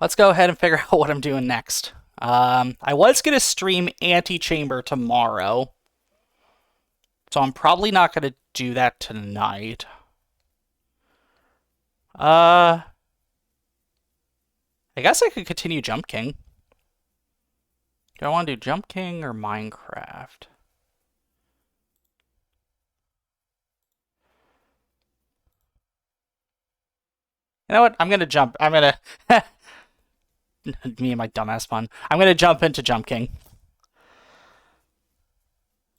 let's go ahead and figure out what I'm doing next. I was going to stream Antichamber tomorrow, so I'm probably not going to do that tonight. I guess I could continue Jump King. Do I want to do Jump King or Minecraft? You know what? I'm going to jump. I'm going to... Me and my dumbass pun. I'm going to jump into Jump King.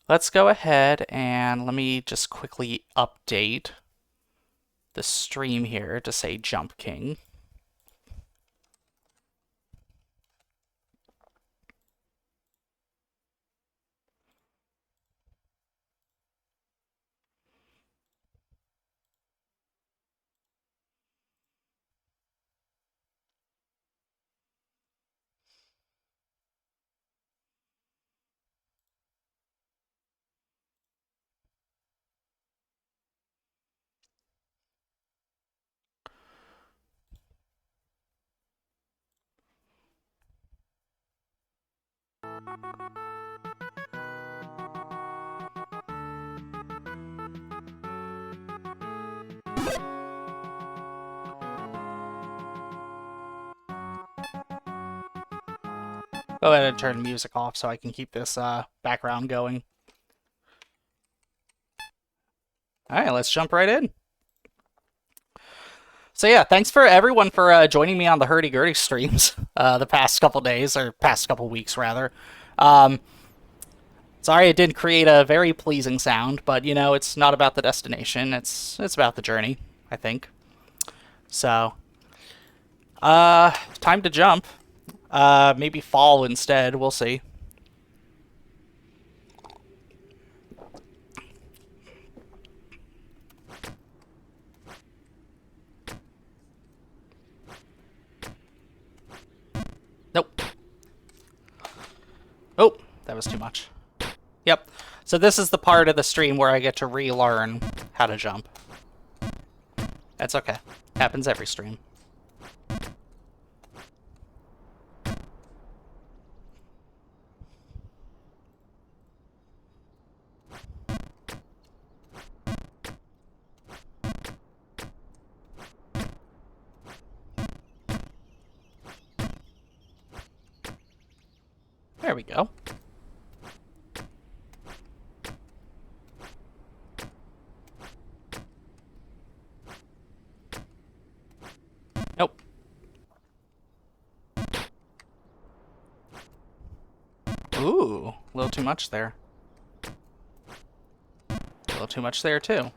Let's go ahead and let me just quickly update the stream here to say Jump King. Go ahead and turn the music off so I can keep this background going. Alright, let's jump right in. So yeah, thanks for everyone for joining me on the hurdy-gurdy streams the past couple days, or past couple weeks rather. Sorry it didn't create a very pleasing sound, but you know, it's not about the destination, it's about the journey, I think. So, time to jump. Maybe fall instead, we'll see. Nope. Oh, that was too much. Yep. So this is the part of the stream where I get to relearn how to jump. That's okay. Happens every stream. There we go. Nope. Ooh, a little too much there. A little too much there, too.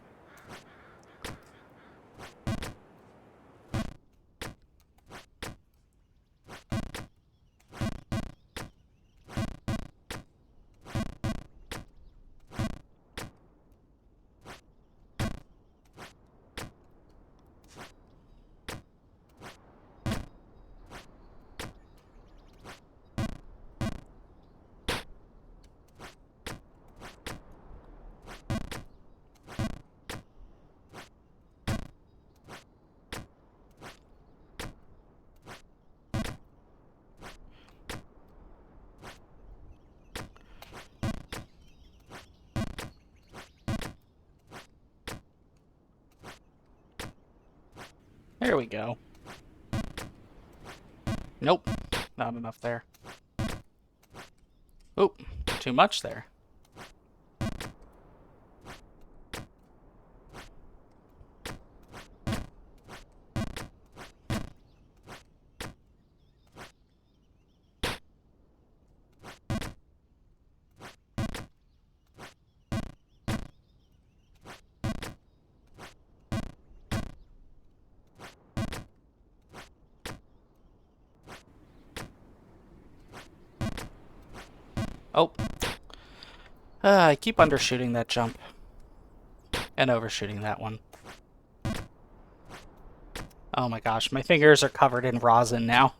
There we go. Nope, not enough there. Oop, too much there. Oh. I keep undershooting that jump. And overshooting that one. Oh my gosh, my fingers are covered in rosin now.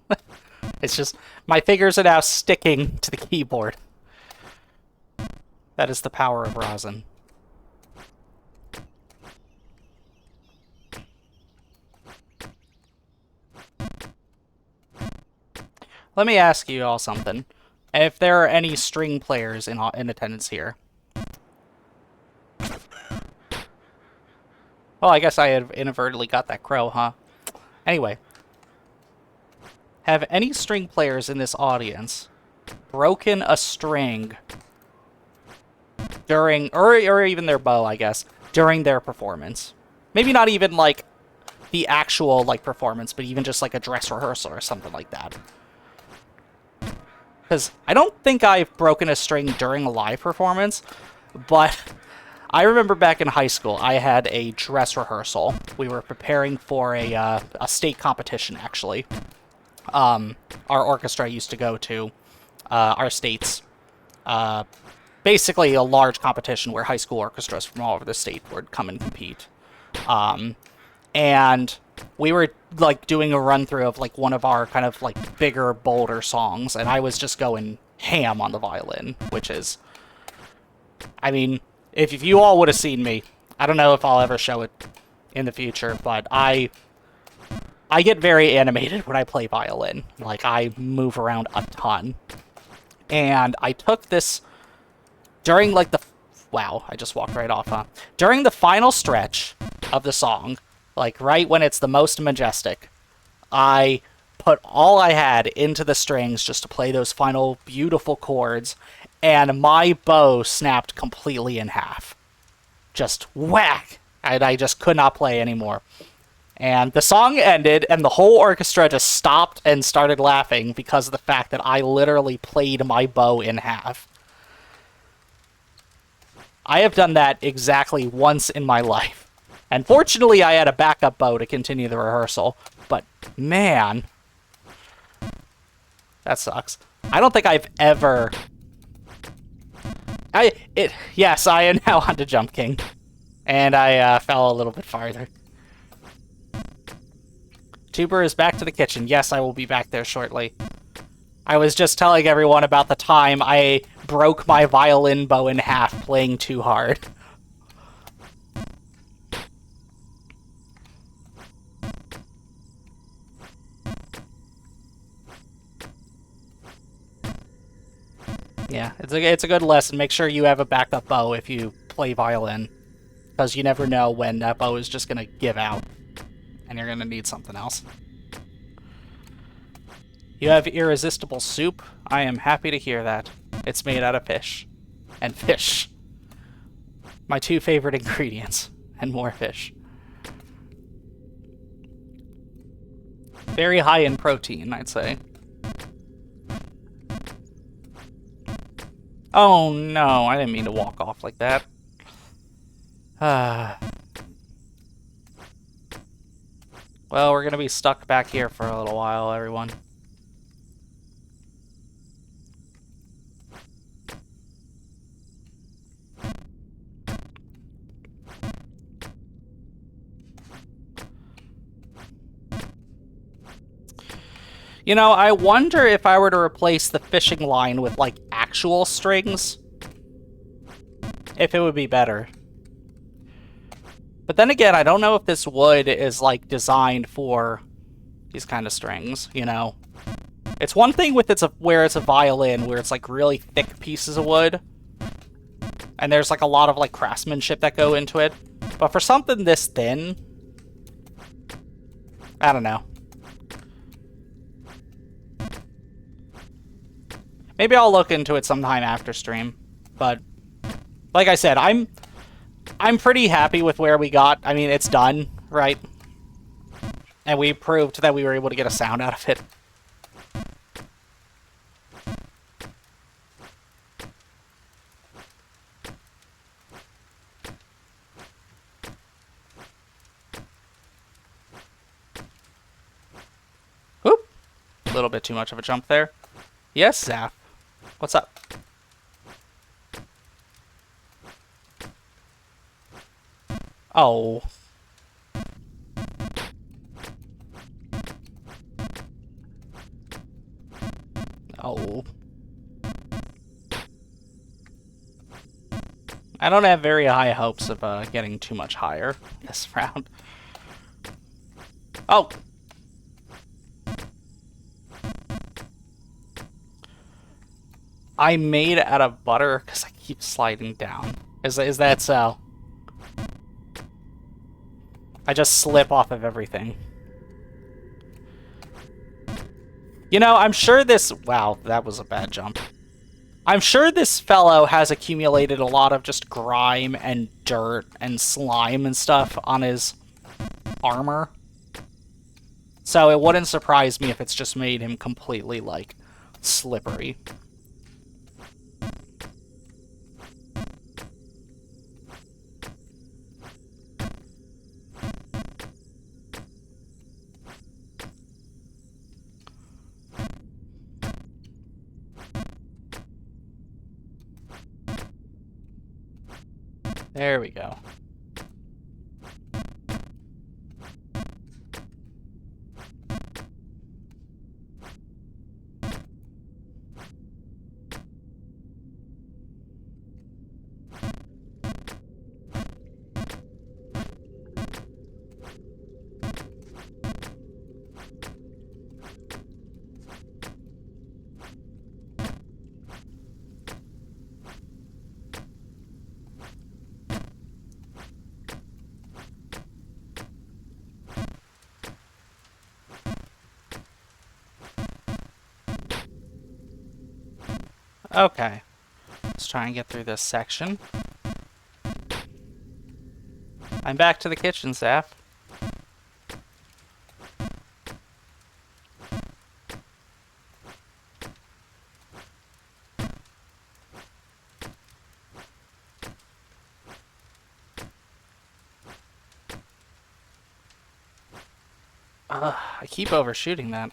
It's just, my fingers are now sticking to the keyboard. That is the power of rosin. Let me ask you all something. If there are any string players in attendance here. Well, I guess I had inadvertently got that crow, huh? Anyway. Have any string players in this audience broken a string during, or even their bow, I guess, during their performance? Maybe not even, like, the actual, like, performance, but even just, like, a dress rehearsal or something like that. Because I don't think I've broken a string during a live performance, but I remember back in high school, I had a dress rehearsal. We were preparing for a state competition, actually. Our orchestra used to go to our state's, basically a large competition where high school orchestras from all over the state would come and compete. And we were, like, doing a run-through of, like, one of our kind of, like, bigger, bolder songs, and I was just going ham on the violin, which is... I mean, if you all would have seen me, I don't know if I'll ever show it in the future, but I get very animated when I play violin. Like, I move around a ton. And I took this during, like, the... Wow, I just walked right off, huh? During the final stretch of the song, like, right when it's the most majestic, I put all I had into the strings just to play those final beautiful chords, and my bow snapped completely in half. Just whack! And I just could not play anymore. And the song ended, and the whole orchestra just stopped and started laughing because of the fact that I literally played my bow in half. I have done that exactly once in my life. And fortunately, I had a backup bow to continue the rehearsal. But, man... That sucks. I don't think I've ever... Yes, I am now on to Jump King. And I fell a little bit farther. Tuber is back to the kitchen. Yes, I will be back there shortly. I was just telling everyone about the time I broke my violin bow in half playing too hard. Yeah, it's a good lesson. Make sure you have a backup bow if you play violin, because you never know when that bow is just going to give out, and you're going to need something else. You have irresistible soup? I am happy to hear that. It's made out of fish. And fish. My two favorite ingredients. And more fish. Very high in protein, I'd say. Oh no, I didn't mean to walk off like that. Well, we're gonna be stuck back here for a little while, everyone. You know, I wonder if I were to replace the fishing line with, like, actual strings, if it would be better. But then again, I don't know if this wood is, like, designed for these kind of strings, you know? It's one thing with where it's a violin, where it's, like, really thick pieces of wood, and there's, like, a lot of, like, craftsmanship that go into it. But for something this thin, I don't know. Maybe I'll look into it sometime after stream, but like I said, I'm pretty happy with where we got. I mean, it's done, right? And we proved that we were able to get a sound out of it. Whoop! A little bit too much of a jump there. Yes, Zap. What's up? Oh. Oh. I don't have very high hopes of getting too much higher this round. Oh! I made out of butter because I keep sliding down. Is that so? I just slip off of everything. You know, I'm sure this... Wow, that was a bad jump. I'm sure this fellow has accumulated a lot of just grime and dirt and slime and stuff on his armor. So it wouldn't surprise me if it's just made him completely, like, slippery. There we go. Okay. Let's try and get through this section. I'm back to the kitchen, staff. I keep overshooting that.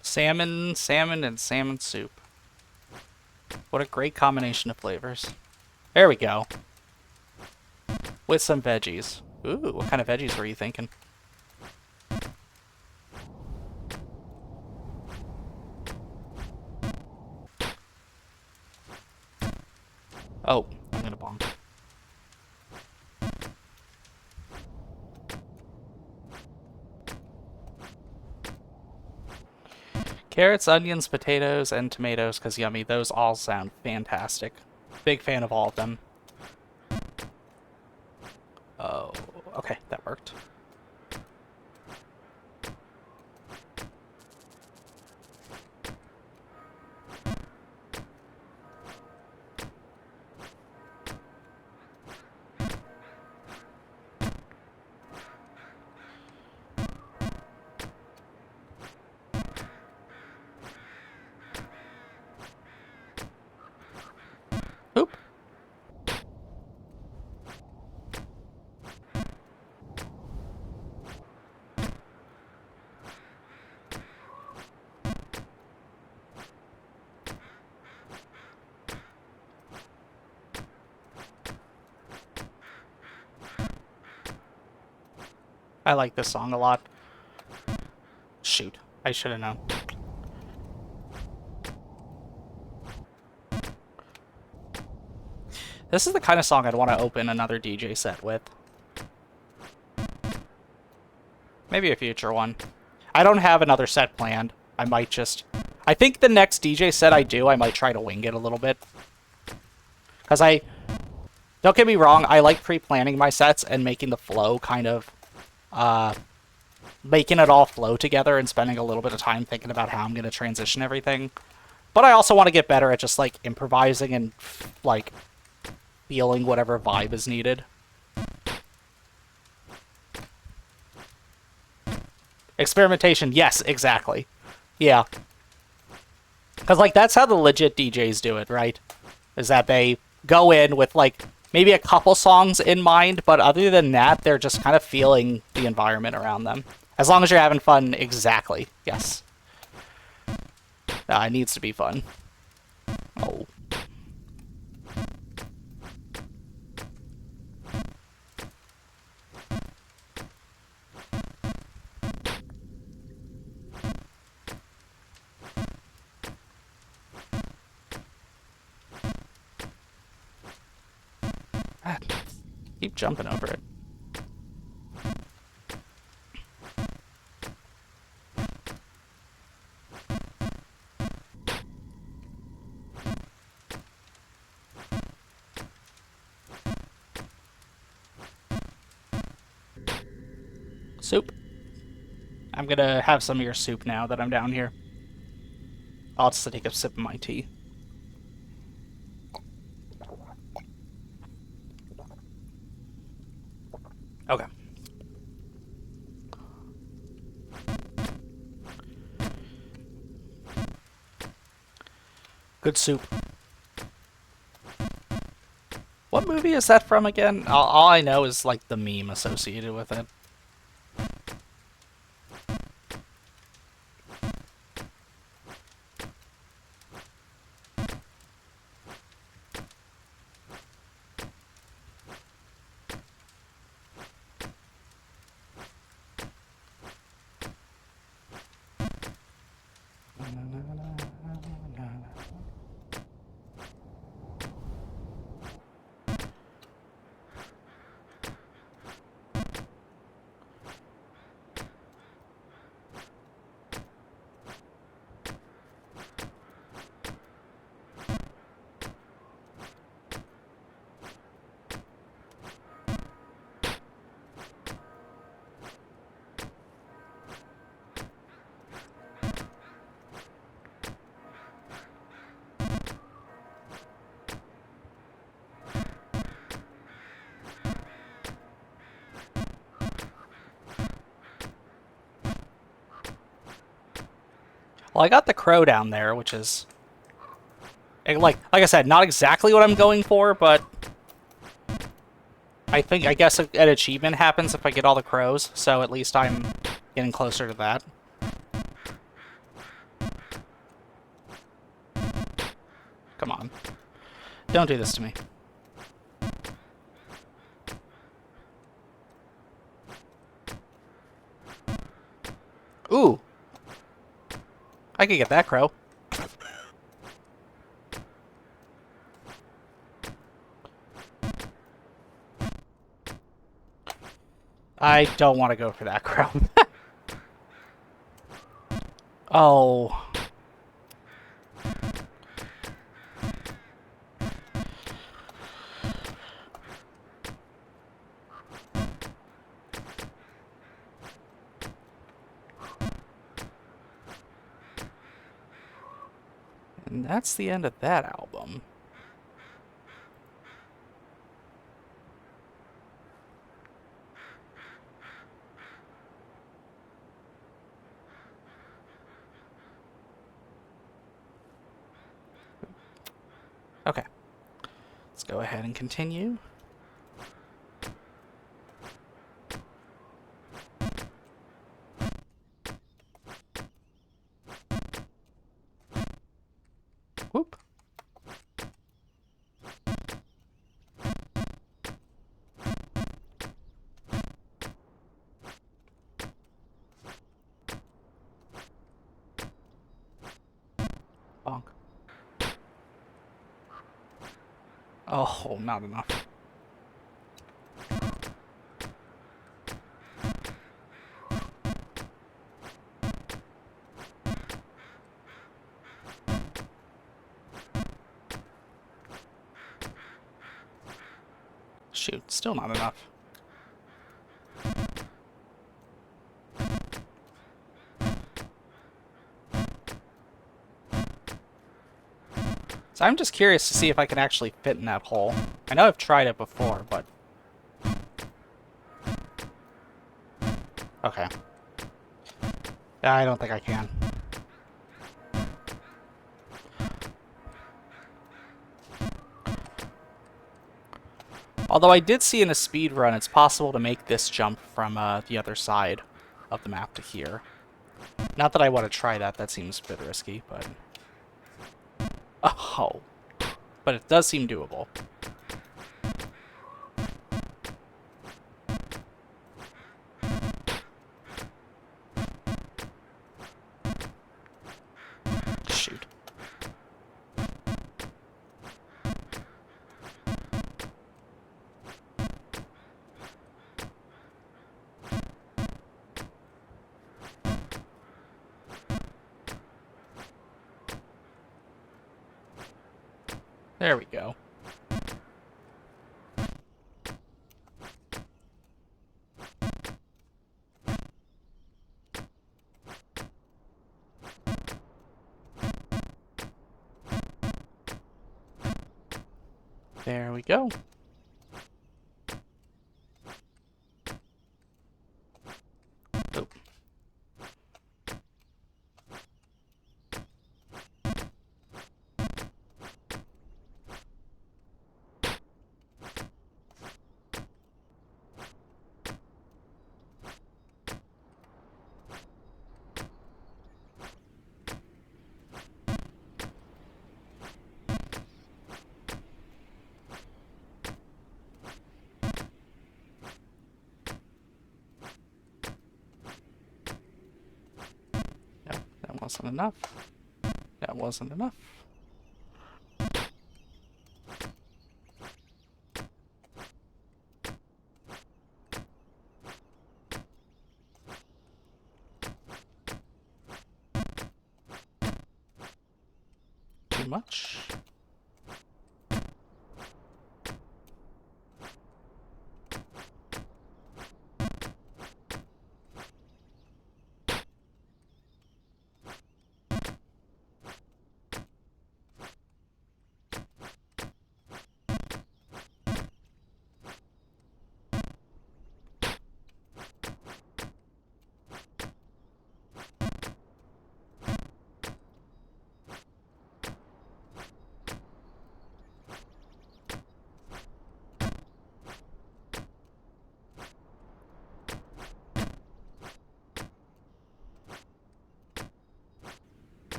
Salmon, and salmon soup. What a great combination of flavors. There we go. With some veggies. Ooh, what kind of veggies were you thinking? Oh, I'm gonna bonk. Carrots, onions, potatoes, and tomatoes, because yummy. Those all sound fantastic. Big fan of all of them. Oh, okay, that worked. Oop. I like this song a lot. Shoot, I should have known. This is the kind of song I'd want to open another DJ set with. Maybe a future one. I don't have another set planned. I might just... I think the next DJ set I do, I might try to wing it a little bit. Because don't get me wrong, I like pre-planning my sets and making the flow kind of... making it all flow together and spending a little bit of time thinking about how I'm going to transition everything. But I also want to get better at just, like, improvising and, like, feeling whatever vibe is needed. Experimentation, yes, exactly. Yeah. Because, like, that's how the legit DJs do it, right? Is that they go in with, like, maybe a couple songs in mind, but other than that, they're just kind of feeling the environment around them. As long as you're having fun, exactly. Yes. It needs to be fun. Oh. Keep jumping over it. Soup. I'm gonna have some of your soup now that I'm down here. I'll just take a sip of my tea. Okay. Good soup. What movie is that from again? All I know is like the meme associated with it. Well, I got the crow down there, which is like I said, not exactly what I'm going for, but I guess an achievement happens if I get all the crows, so at least I'm getting closer to that. Come on. Don't do this to me. Ooh! I could get that crow. I don't want to go for that crow. Oh. And that's the end of that album. Okay. Let's go ahead and continue. Whoop. Bonk. Oh, not enough. Shoot, still not enough. So I'm just curious to see if I can actually fit in that hole. I know I've tried it before, but... Okay. I don't think I can. Although I did see in a speed run, it's possible to make this jump from the other side of the map to here. Not that I want to try that, that seems a bit risky, but... Oh. But it does seem doable. Shoot. There we go. There we go. Oh. No, that wasn't enough. That wasn't enough. Too much.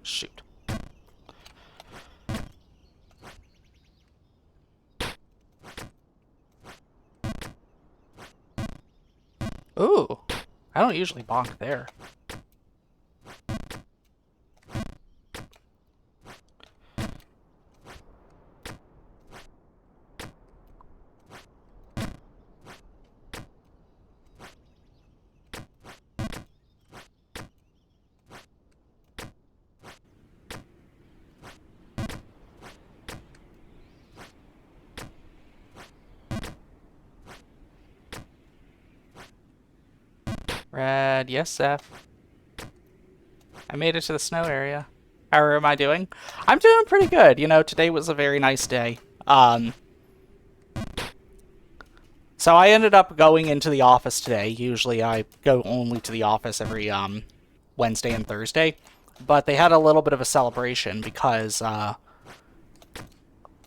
Shoot. Ooh, I don't usually bonk there. Red, yes, Seth. I made it to the snow area. How am I doing? I'm doing pretty good. You know, today was a very nice day. So I ended up going into the office today. Usually I go only to the office every Wednesday and Thursday. But they had a little bit of a celebration because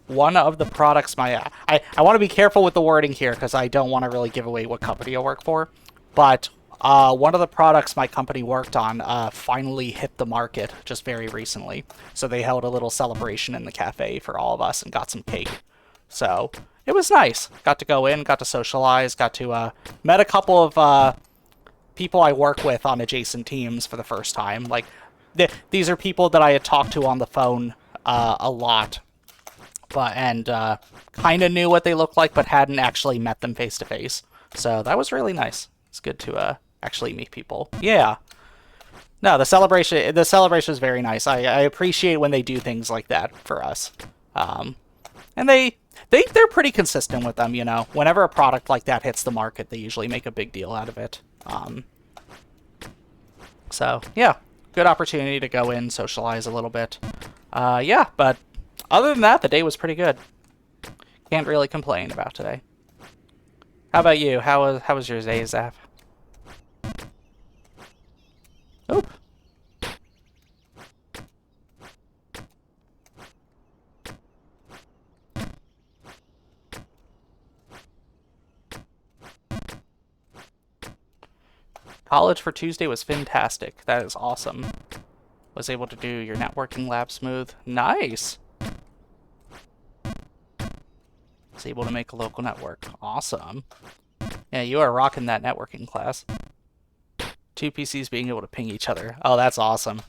one of the products I want to be careful with the wording here because I don't want to really give away what company I work for. But one of the products my company worked on finally hit the market just very recently. So they held a little celebration in the cafe for all of us and got some cake. So it was nice. Got to go in, got to socialize, got to met a couple of people I work with on adjacent teams for the first time. Like these are people that I had talked to on the phone a lot, but kind of knew what they looked like, but hadn't actually met them face to face. So that was really nice. It's good to actually meet people. Yeah. No, the celebration is very nice. I appreciate when they do things like that for us. And they're pretty consistent with them, you know. Whenever a product like that hits the market, they usually make a big deal out of it. So, yeah, good opportunity to go in, socialize a little bit. Yeah, but other than that, the day was pretty good. Can't really complain about today. How about you? How was your day, Zaf? Oop. College for Tuesday was fantastic. That is awesome. Was able to do your networking lab smooth. Nice. Was able to make a local network. Awesome. Yeah, you are rocking that networking class. 2 PCs being able to ping each other. Oh, that's awesome.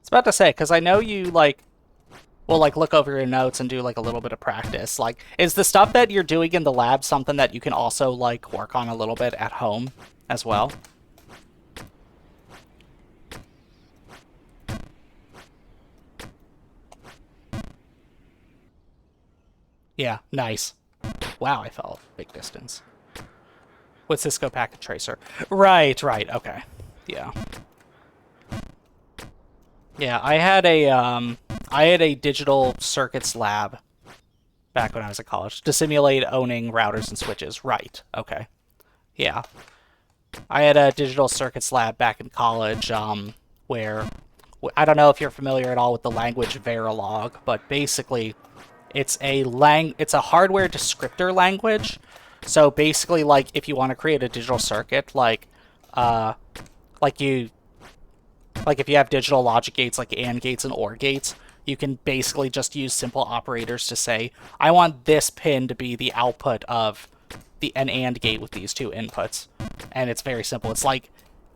About to say, because I know you, like, Well, like, look over your notes and do, like, a little bit of practice. Like, is the stuff that you're doing in the lab something that you can also, like, work on a little bit at home as well? Yeah, nice. Wow, I fell a big distance. With Cisco Packet Tracer. Right, okay. Yeah. Yeah, I had a digital circuits lab back when I was at college to simulate owning routers and switches. Right, okay. Yeah. I had a digital circuits lab back in college, where I don't know if you're familiar at all with the language Verilog, but basically it's a hardware descriptor language. So basically, like, if you want to create a digital circuit, uh, like you like if you have digital logic gates like AND gates and OR gates, you can basically just use simple operators to say, I want this pin to be the output of an AND gate with these two inputs. And it's very simple. It's like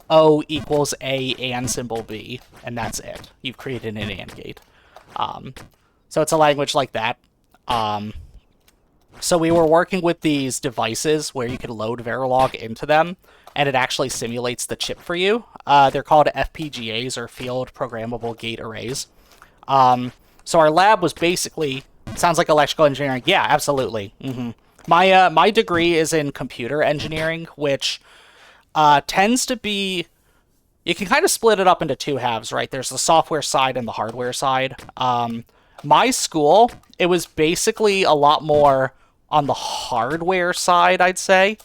O equals A and symbol B, and that's it. You've created an AND gate. So it's a language like that. So we were working with these devices where you could load Verilog into them, and it actually simulates the chip for you. They're called FPGAs, or Field Programmable Gate Arrays. So our lab was basically, sounds like electrical engineering. Yeah, absolutely. My degree is in computer engineering, which tends to be, you can kind of split it up into two halves, right? There's the software side and the hardware side. My school, it was basically a lot more on the hardware side, I'd say.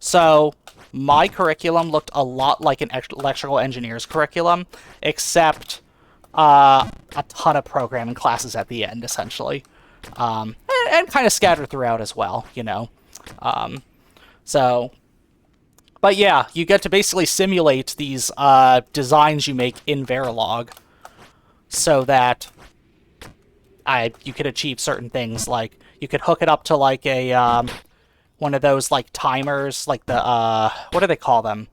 So my curriculum looked a lot like an electrical engineer's curriculum, except a ton of programming classes at the end, essentially. And kind of scattered throughout as well, you know. So, but yeah, you get to basically simulate these designs you make in Verilog so that you could achieve certain things. Like, you could hook it up to, like, a one of those, like, timers, like the, what do they call them?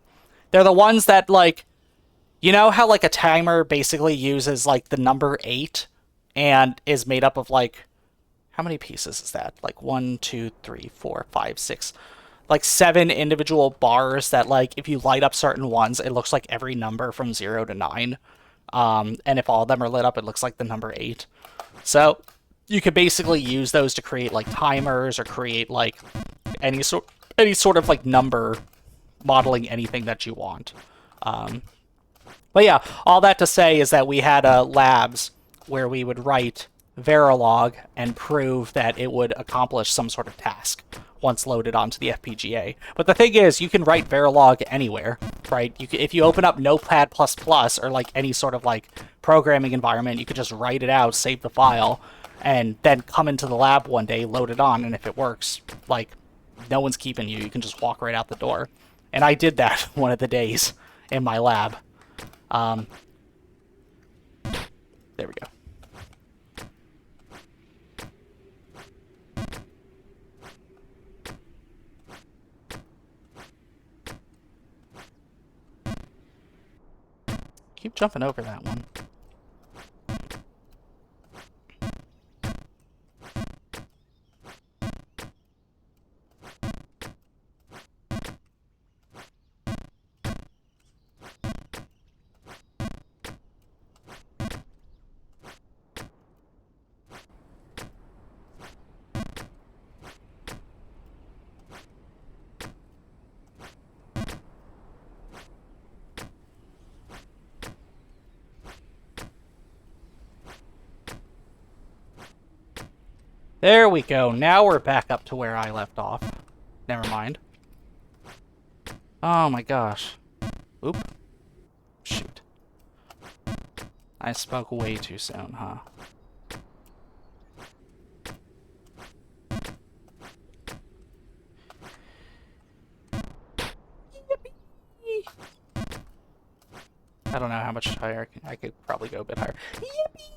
They're the ones that, like, you know how, like, a timer basically uses, like, the number 8 and is made up of, like, how many pieces is that? Like, 1, 2, 3, 4, 5, 6, like 7 individual bars that, like, if you light up certain ones, it looks like every number from 0 to 9. And if all of them are lit up, it looks like the number 8. So you could basically use those to create, like, timers or create, like, any sort of, like, number modeling anything that you want. But yeah, all that to say is that we had labs where we would write Verilog and prove that it would accomplish some sort of task once loaded onto the FPGA. But the thing is, you can write Verilog anywhere, right? If you open up Notepad++ or, like, any sort of, like, programming environment, you could just write it out, save the file, and then come into the lab one day, load it on, and if it works, like, no one's keeping you. You can just walk right out the door. And I did that one of the days in my lab. There we go. Keep jumping over that one. There we go. Now we're back up to where I left off. Never mind. Oh my gosh. Oop. Shoot. I spoke way too soon, huh? I don't know how much higher I could probably go a bit higher. Yippee!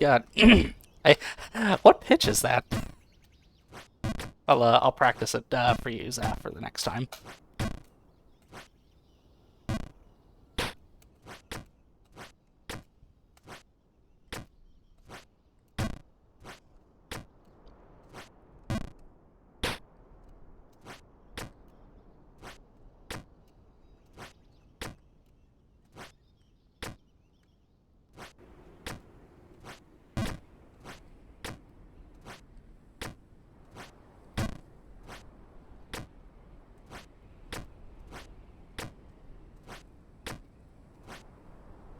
God, what pitch is that? I'll practice it for you, Zaf, for the next time.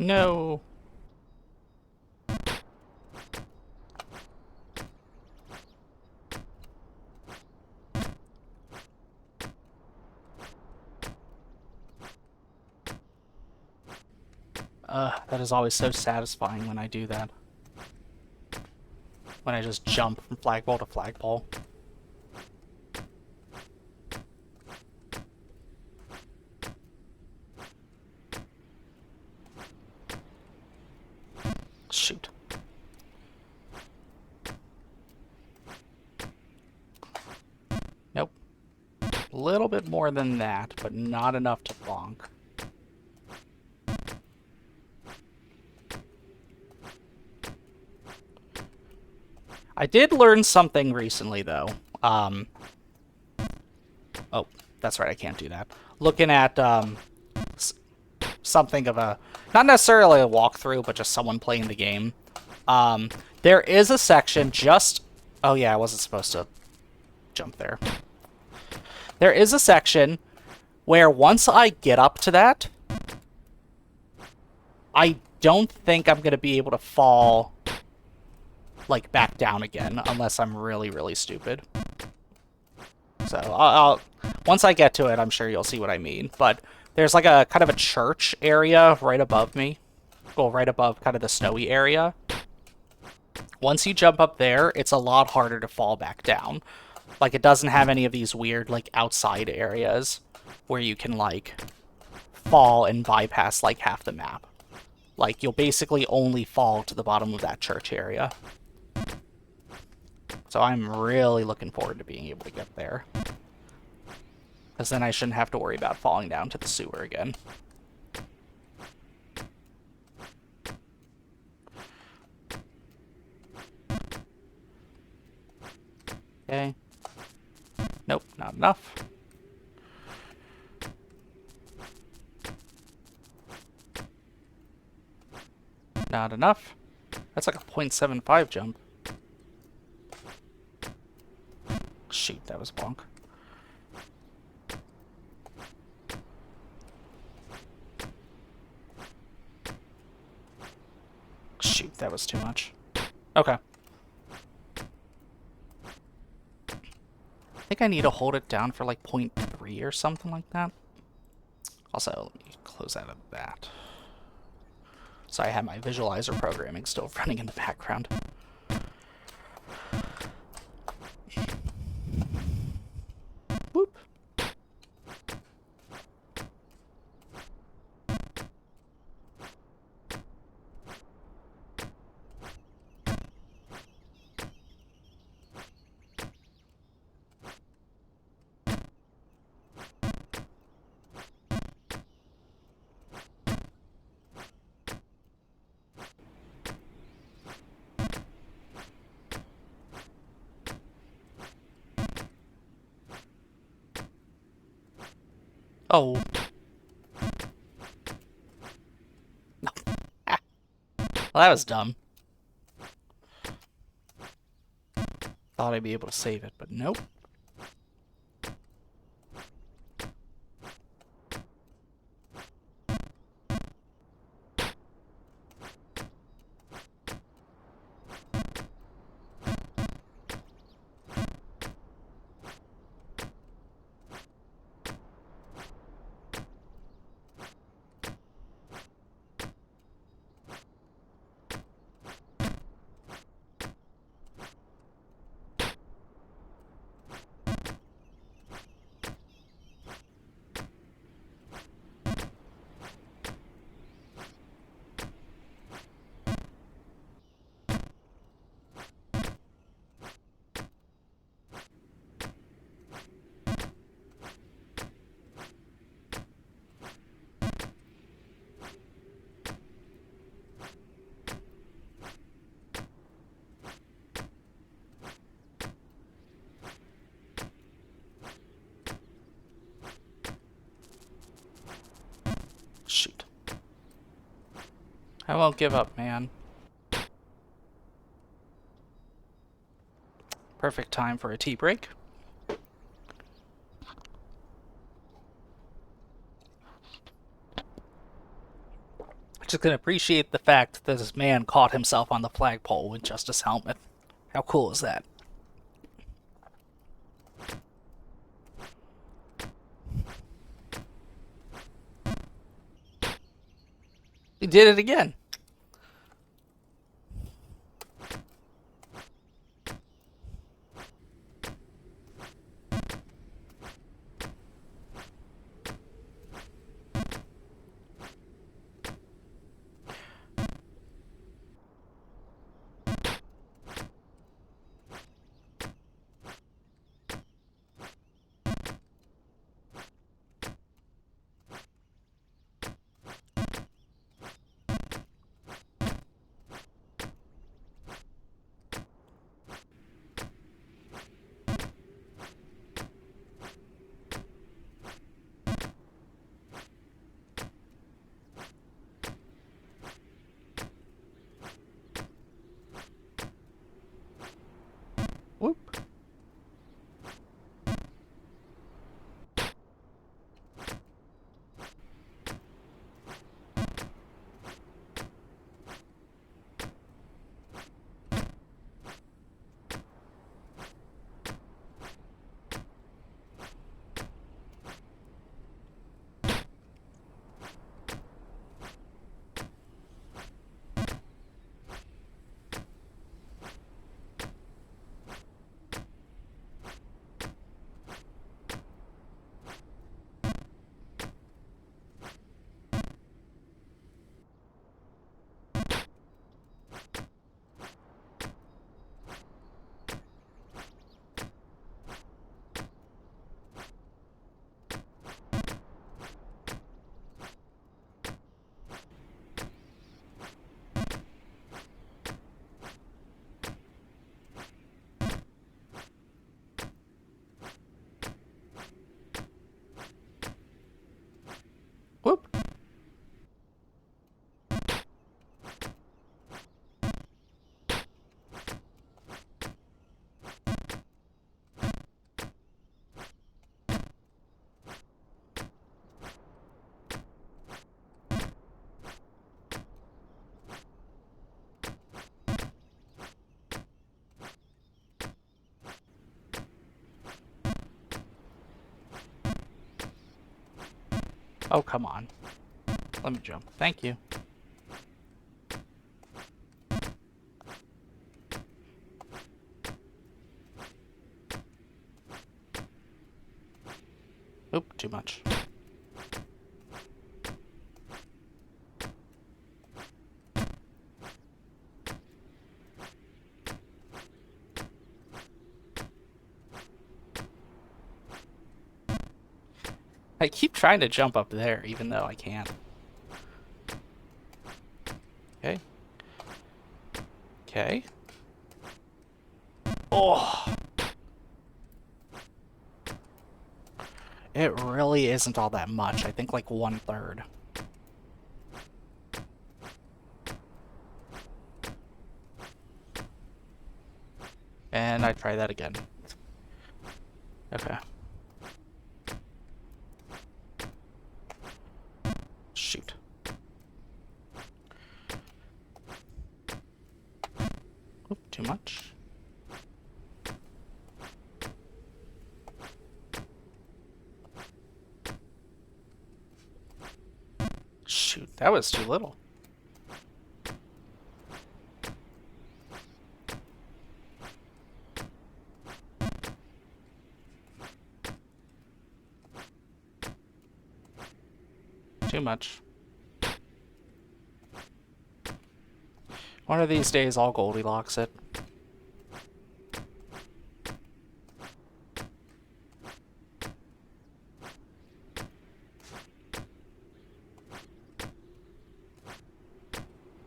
No. That is always so satisfying when I do that. When I just jump from flagpole to flagpole. Shoot. Nope. A little bit more than that, but not enough to bonk. I did learn something recently, though. Oh, that's right, I can't do that. Looking at something of a... Not necessarily a walkthrough, but just someone playing the game. There is a section just... Oh, yeah, I wasn't supposed to jump there. There is a section where once I get up to that, I don't think I'm going to be able to fall... like back down again unless I'm really, really stupid. So I'll once I get to it, I'm sure you'll see what I mean. But there's like a kind of a church area right above me. Well, right above kind of the snowy area. Once you jump up there, it's a lot harder to fall back down. Like, it doesn't have any of these weird, like, outside areas where you can, like, fall and bypass, like, half the map. Like, you'll basically only fall to the bottom of that church area. So I'm really looking forward to being able to get there. Because then I shouldn't have to worry about falling down to the sewer again. Okay. Nope, not enough. Not enough. That's like a 0.75 jump. Shoot, that was bonk. Shoot, that was too much. Okay. I think I need to hold it down for like 0.3 or something like that. Also, let me close out of that. So I have my visualizer programming still running in the background. Whoop. Oh. No. Ah. Well, that was dumb. Thought I'd be able to save it, but nope. Shoot. I won't give up, man. Perfect time for a tea break. Just gonna appreciate the fact that this man caught himself on the flagpole with just his helmet. How cool is that? He did it again. Whoop. Whoop. Oh, come on. Let me jump. Thank you. Oop, too much. I keep trying to jump up there, even though I can't. Okay. Okay. Oh! It really isn't all that much. I think like 1/3. And I try that again. Okay. Shoot. Oop, too much. Shoot, that was too little. Too much. One of these days, I'll Goldilocks it.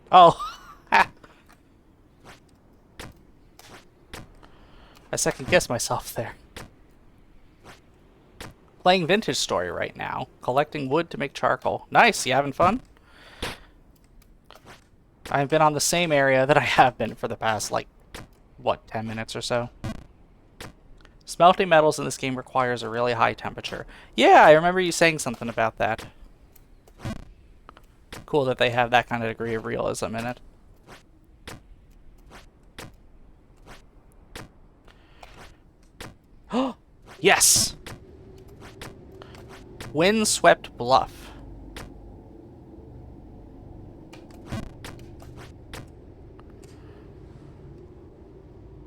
Oh! I second-guessed myself there. Playing Vintage Story right now. Collecting wood to make charcoal. Nice, you having fun? I've been on the same area that I have been for the past, like, what, 10 minutes or so? Smelting metals in this game requires a really high temperature. Yeah, I remember you saying something about that. cool that they have that kind of degree of realism in it. Oh, yes! Windswept Bluff.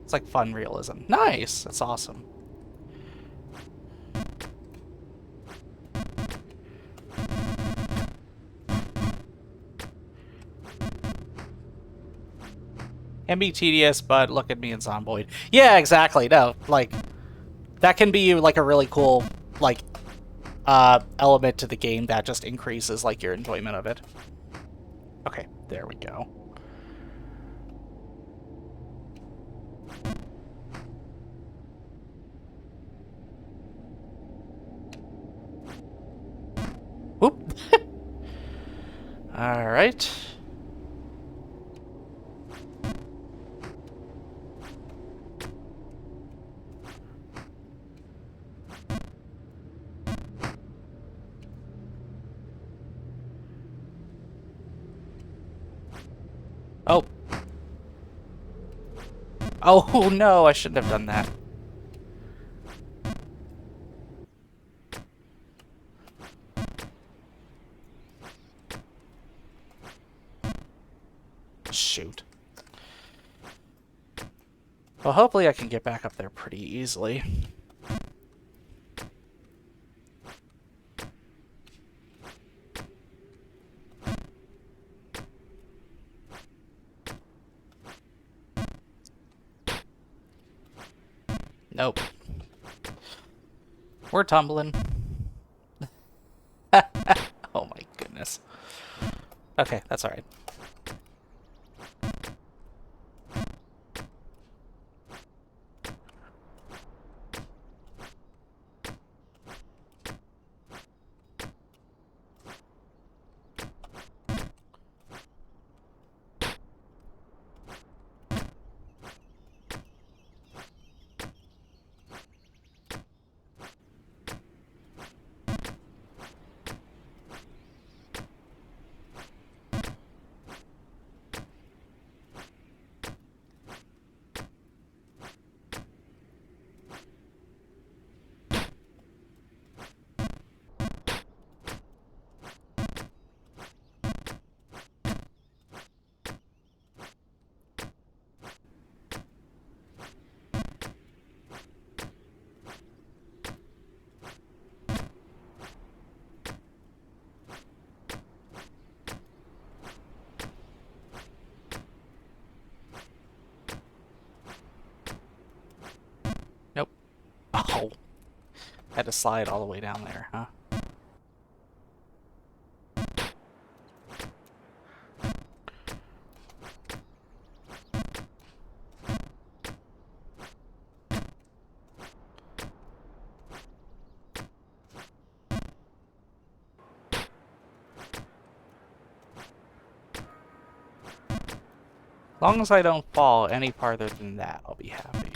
It's like fun realism. Nice! That's awesome. Can be tedious, but look at me in Zomboid. Yeah, exactly. No, like, that can be like a really cool, like, element to the game that just increases, like, your enjoyment of it. Okay, there we go. Whoop. All right. Oh. Oh, no, I shouldn't have done that. Shoot. Well, hopefully I can get back up there pretty easily. Nope. We're tumbling. Oh my goodness. Okay, that's alright. Nope. Oh. Had to slide all the way down there, huh? As long as I don't fall any farther than that, I'll be happy.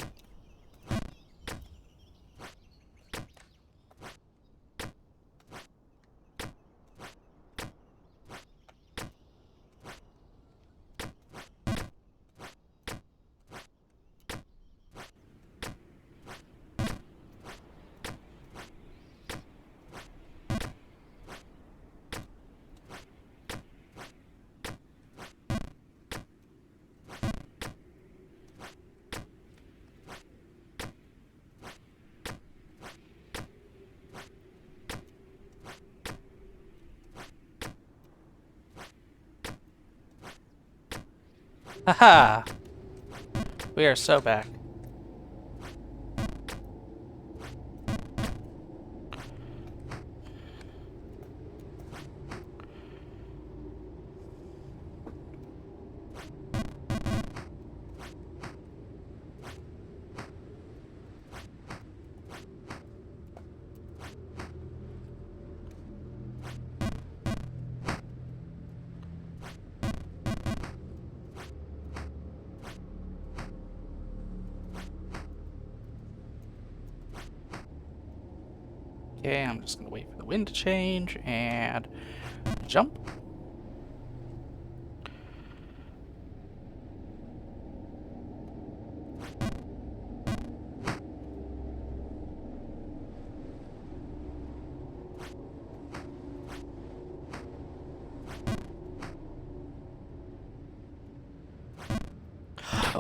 Haha! We are so back. Okay, I'm just gonna wait for the wind to change and jump.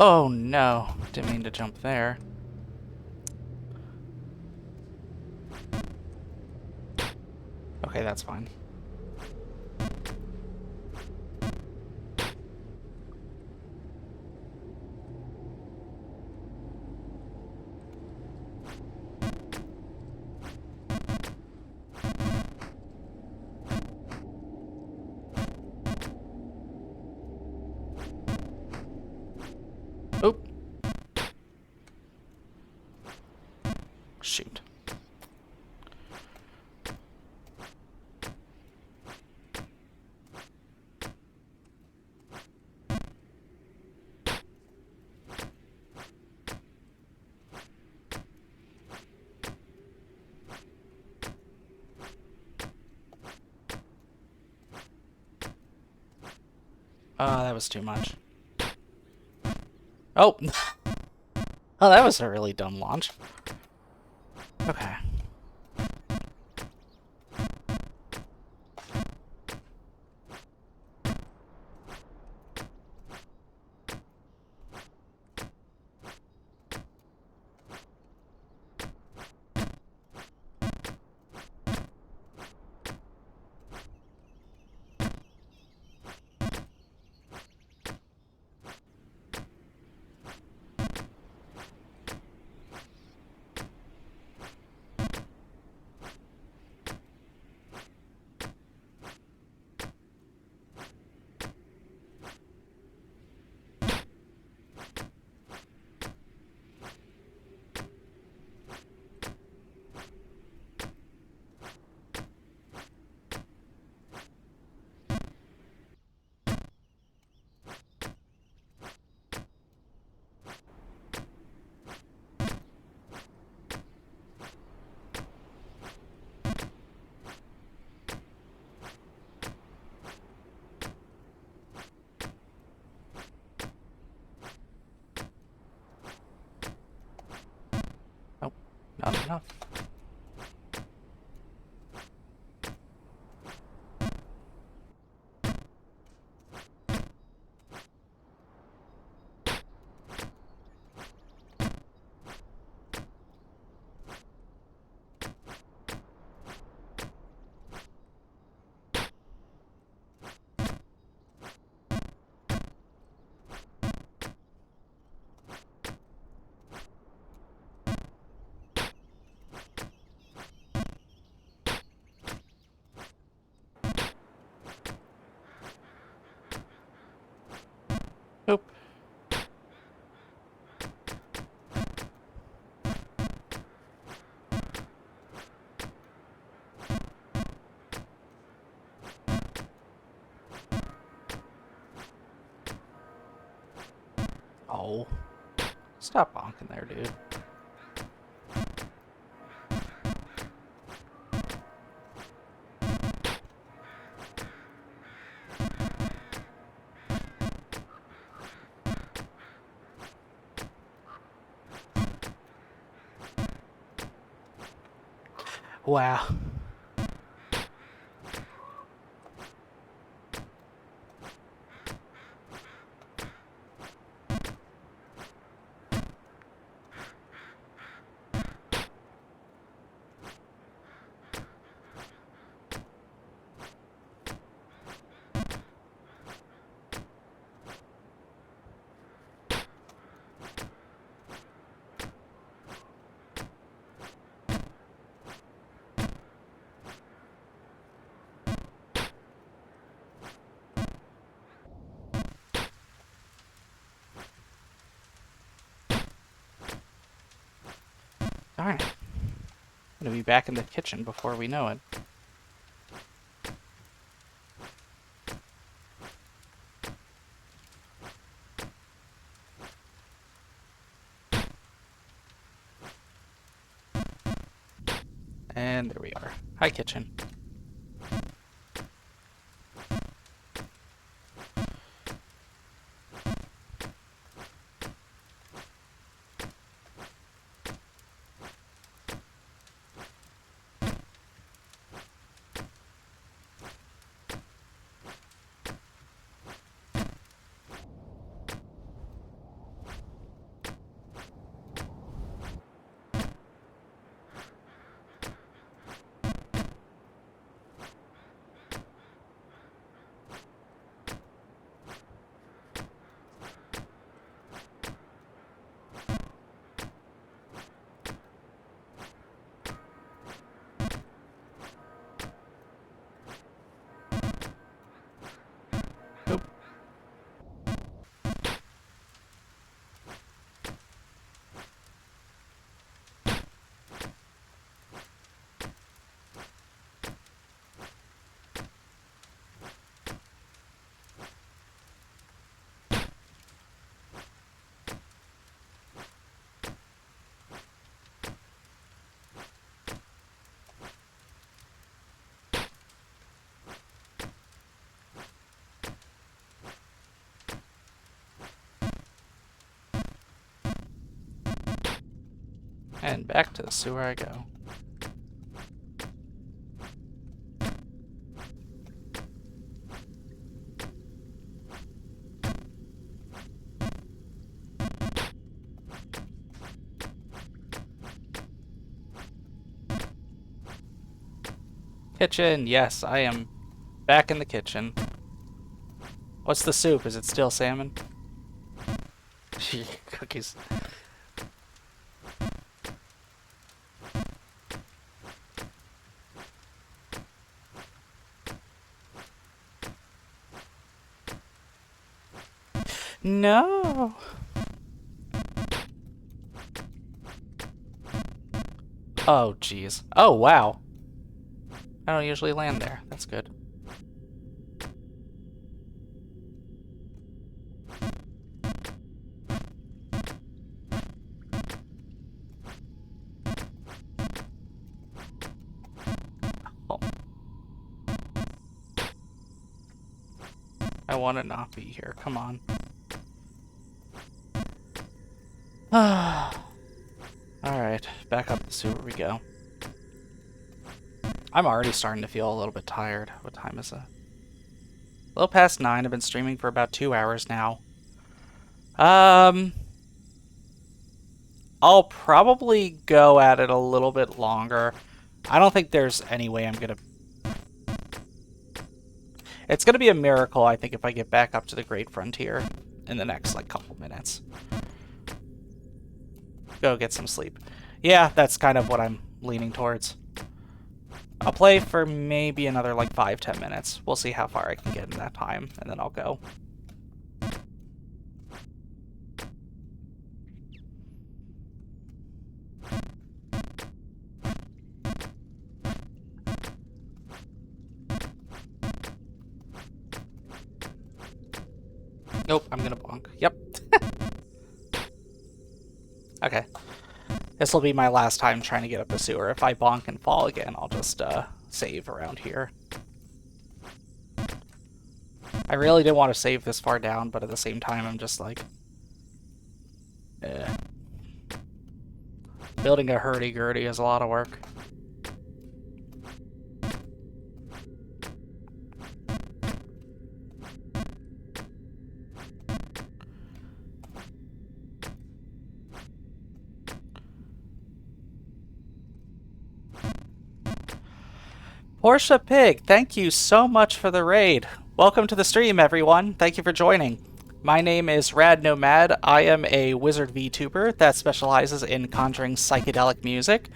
Oh no, didn't mean to jump there. Okay, that's fine. Oop. Shoot. That was too much. Oh! Oh, that was a really dumb launch. Okay. Nope, not enough. Oop. Oh. Stop bonking there, dude. Wow. Darn it. I'm gonna be back in the kitchen before we know it. And there we are. Hi, kitchen. And back to the sewer I go. Kitchen, yes, I am back in the kitchen. What's the soup? Is it still salmon? Cookies. No. Oh, jeez. Oh, wow. I don't usually land there. That's good. Oh. I want to not be here. Come on. Alright, back up the sewer we go. I'm already starting to feel a little bit tired. What time is it? A little past 9. I've been streaming for about 2 hours now. I'll probably go at it a little bit longer. I don't think there's any way I'm gonna... It's gonna be a miracle, I think, if I get back up to the Great Frontier in the next, like, couple minutes. Go get some sleep. Yeah, that's kind of what I'm leaning towards. I'll play for maybe another, like, 5-10 minutes. We'll see how far I can get in that time, and then I'll go. Nope, I'm gonna bonk. Yep. Okay. This will be my last time trying to get up the sewer. If I bonk and fall again, I'll just save around here. I really didn't want to save this far down, but at the same time, I'm just like... Building a hurdy-gurdy is a lot of work. Portia Pig, thank you so much for the raid. Welcome to the stream, everyone. Thank you for joining. My name is Rad Nomad. I am a wizard VTuber that specializes in conjuring psychedelic music.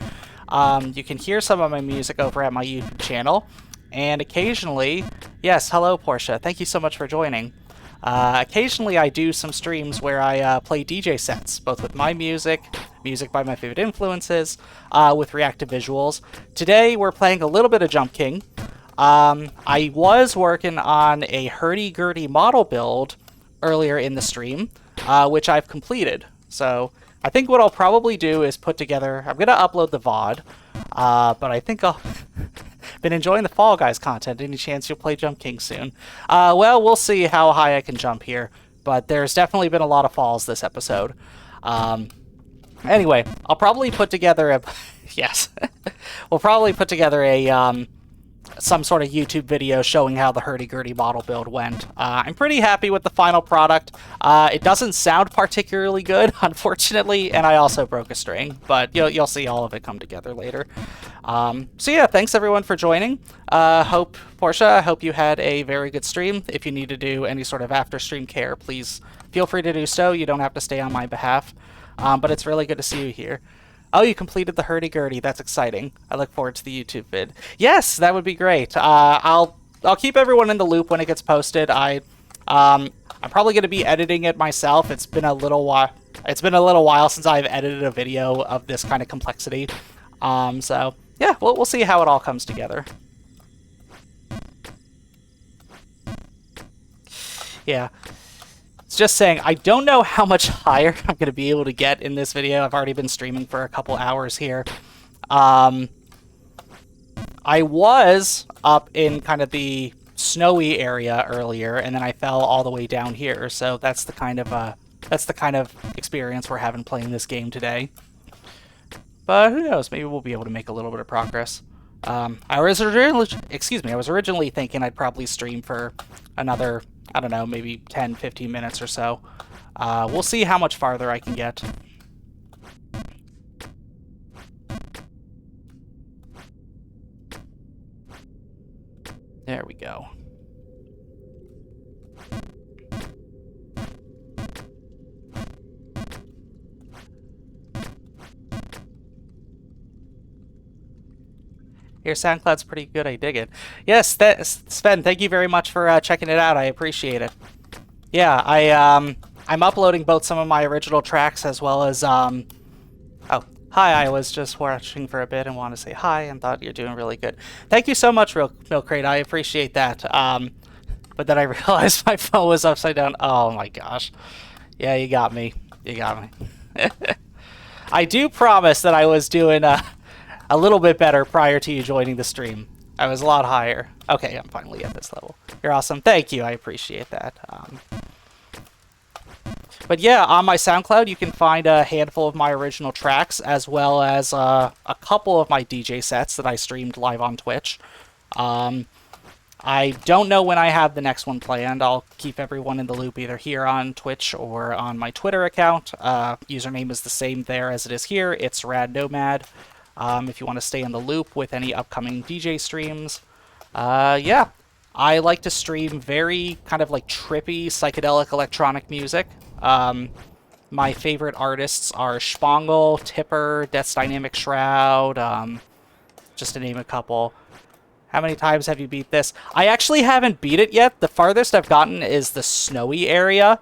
You can hear some of my music over at my YouTube channel. And occasionally, yes, hello Portia, thank you so much for joining. Occasionally I do some streams where I play DJ sets, both with my music by my favorite influences, with reactive visuals. Today we're playing a little bit of Jump King. I was working on a hurdy-gurdy model build earlier in the stream, which I've completed. So I think what I'll probably do is put together... I'm going to upload the VOD, but I think I'll... Been enjoying the Fall Guys content. Any chance you'll play Jump King soon? Well, we'll see how high I can jump here, but there's definitely been a lot of falls this episode. Anyway, I'll probably put together a... yes. We'll probably put together a... some sort of YouTube video showing how the hurdy-gurdy model build went. I'm pretty happy with the final product. It doesn't sound particularly good, unfortunately, and I also broke a string, but you'll see all of it come together later. So yeah, thanks everyone for joining. Portia, I hope you had a very good stream. If you need to do any sort of after-stream care, please feel free to do so. You don't have to stay on my behalf, but it's really good to see you here. Oh, you completed the hurdy-gurdy. That's exciting. I look forward to the YouTube vid. Yes, that would be great. I'll keep everyone in the loop when it gets posted. I'm probably going to be editing it myself. It's been a little while. It's been a little while since I've edited a video of this kind of complexity. So yeah, we'll see how it all comes together. Yeah. Just saying, I don't know how much higher I'm going to be able to get in this video. I've already been streaming for a couple hours here. I was up in kind of the snowy area earlier, and then I fell all the way down here. So that's the kind of experience we're having playing this game today. But who knows? Maybe we'll be able to make a little bit of progress. I was originally thinking I'd probably stream for another, I don't know, maybe 10, 15 minutes or so. We'll see how much farther I can get. There we go. Your SoundCloud's pretty good. I dig it. Yes, Sven, thank you very much for checking it out. I appreciate it. Yeah, I'm uploading both some of my original tracks as well as oh, hi. I was just watching for a bit and want to say hi and thought you're doing really good. Thank you so much, Milk Crate. I appreciate that. But then I realized my phone was upside down. Oh my gosh. Yeah, you got me. You got me. I do promise that I was doing a little bit better prior to you joining the stream. I was a lot higher. Okay, I'm finally at this level. You're awesome. Thank you. I appreciate that. But yeah, on my SoundCloud, you can find a handful of my original tracks, as well as a couple of my DJ sets that I streamed live on Twitch. I don't know when I have the next one planned. I'll keep everyone in the loop either here on Twitch or on my Twitter account. Username is the same there as it is here. It's RadNomad. If you want to stay in the loop with any upcoming DJ streams. Yeah, I like to stream very kind of like trippy psychedelic electronic music. My favorite artists are Spangle, Tipper, Death's Dynamic Shroud, just to name a couple. How many times have you beat this? I actually haven't beat it yet. The farthest I've gotten is the snowy area,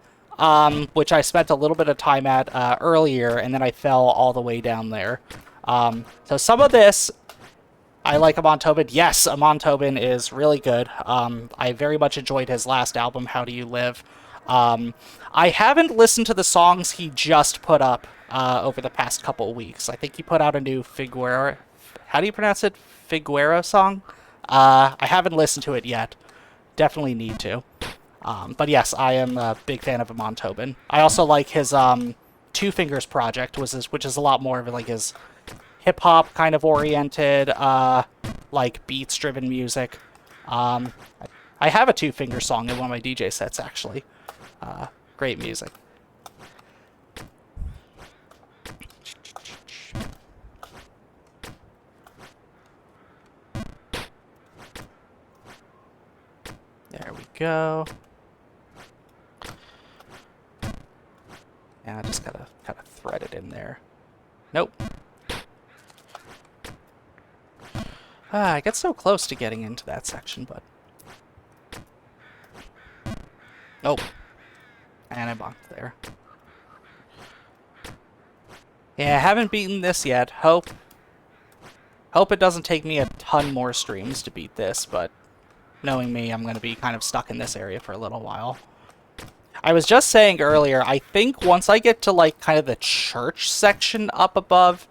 which I spent a little bit of time at earlier, and then I fell all the way down there. So some of this, I like Amon Tobin. Yes, Amon Tobin is really good. I very much enjoyed his last album, How Do You Live? I haven't listened to the songs he just put up over the past couple of weeks. I think he put out a new Figuera. How do you pronounce it? Figuera song? I haven't listened to it yet. Definitely need to. But yes, I am a big fan of Amon Tobin. I also like his Two Fingers project, which is a lot more of like his hip-hop kind of oriented, like beats-driven music. I have a Two Fingers song in one of my DJ sets, actually. Great music. There we go. And I just gotta kind of thread it in there. Nope. I get so close to getting into that section, but... Nope. And I bonked there. Yeah, I haven't beaten this yet. Hope it doesn't take me a ton more streams to beat this, but knowing me, I'm going to be kind of stuck in this area for a little while. I was just saying earlier, I think once I get to, like, kind of the church section up above,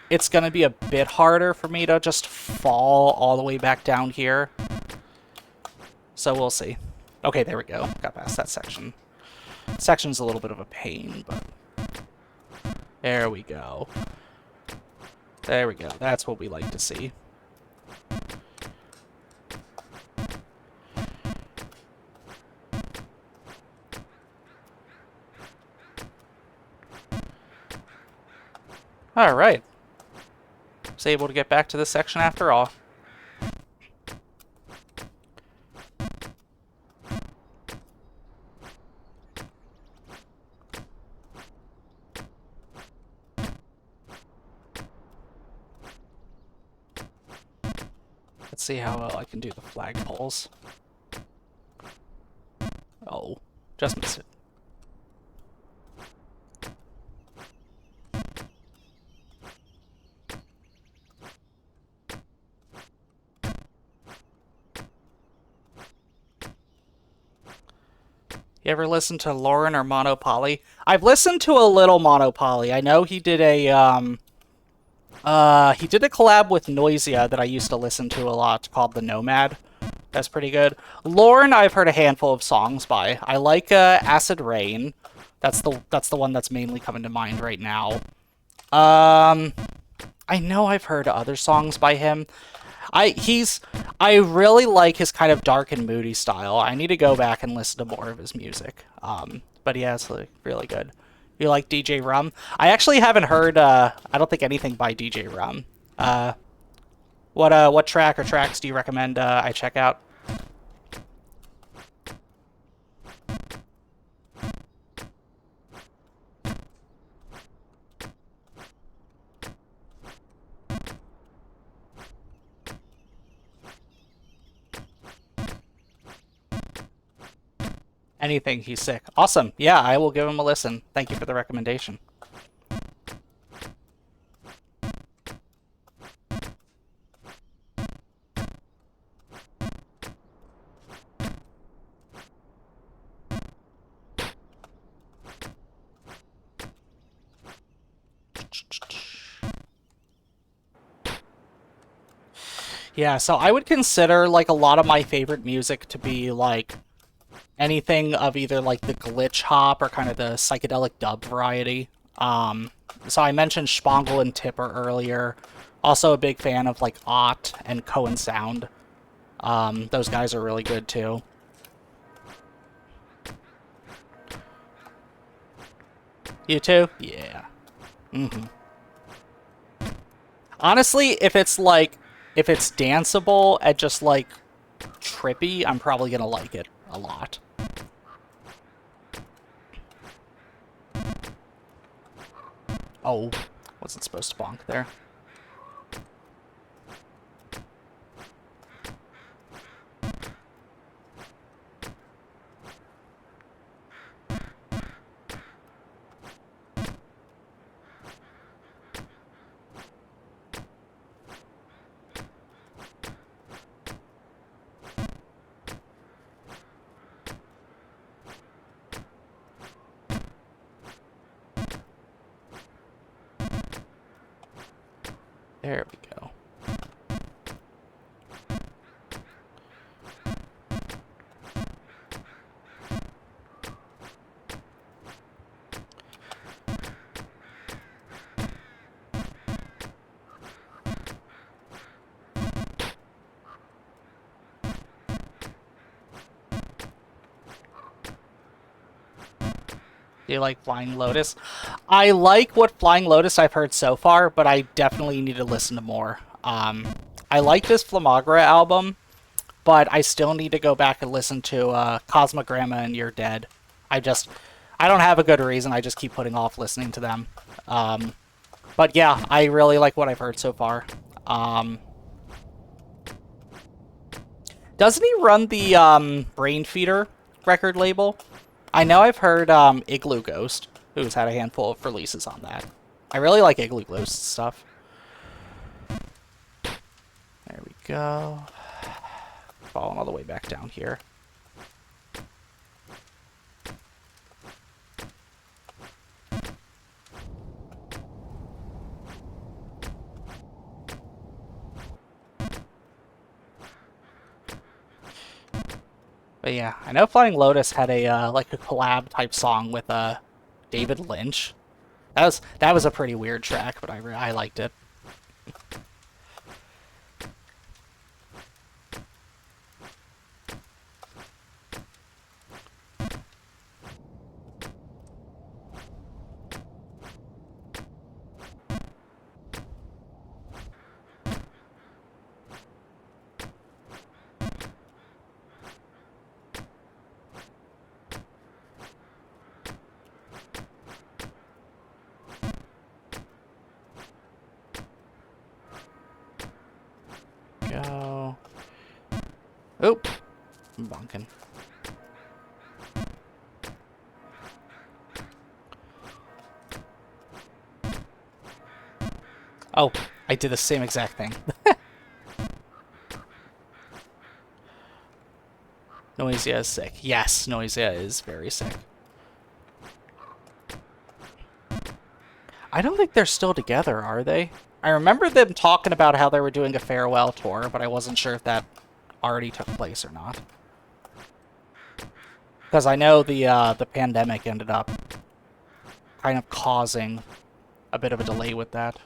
it's going to be a bit harder for me to just fall all the way back down here. So we'll see. Okay, there we go. Got past that section. Section's a little bit of a pain, but... There we go. There we go. That's what we like to see. Alright. Was able to get back to this section after all. Let's see how well I can do the flagpoles. Oh, just missed it. You ever listen to Lauren or Monopoly? I've listened to a little Monopoly. I know he did a collab with Noisia that I used to listen to a lot called The Nomad. That's pretty good. Lauren, I've heard a handful of songs by. I like Acid Rain. That's the one that's mainly coming to mind right now. I know I've heard other songs by him. I really like his kind of dark and moody style. I need to go back and listen to more of his music. But yeah, it's like really good. You like DJ Rum? I actually haven't heard. I don't think anything by DJ Rum. What track or tracks do you recommend I check out? Anything. He's sick. Awesome. Yeah, I will give him a listen. Thank you for the recommendation. Yeah, so I would consider like a lot of my favorite music to be like anything of either like the glitch hop or kind of the psychedelic dub variety. So I mentioned Spangle and Tipper earlier. Also a big fan of like Ott and Cohen Sound. Those guys are really good too. You too? Yeah. Mm-hmm. Honestly, if it's danceable and just like trippy, I'm probably gonna like it a lot. Oh, wasn't supposed to bonk there. There we go. Do you like Flying Lotus? I like what Flying Lotus I've heard so far, but I definitely need to listen to more. I like this Flamagra album, but I still need to go back and listen to Cosmogramma and You're Dead. I just, I don't have a good reason. I just keep putting off listening to them. But yeah, I really like what I've heard so far. Doesn't he run the Brain Feeder record label? I know I've heard Igloo Ghost, who's had a handful of releases on that. I really like Igloo Ghost stuff. There we go. Falling all the way back down here. But yeah, I know Flying Lotus had a like a collab type song with David Lynch. That was a pretty weird track, but I liked it. Go. Oop. I'm bonking. Oh, I did the same exact thing. Noisia is sick. Yes, Noisia is very sick. I don't think they're still together, are they? I remember them talking about how they were doing a farewell tour, but I wasn't sure if that already took place or not. Because I know the pandemic ended up kind of causing a bit of a delay with that.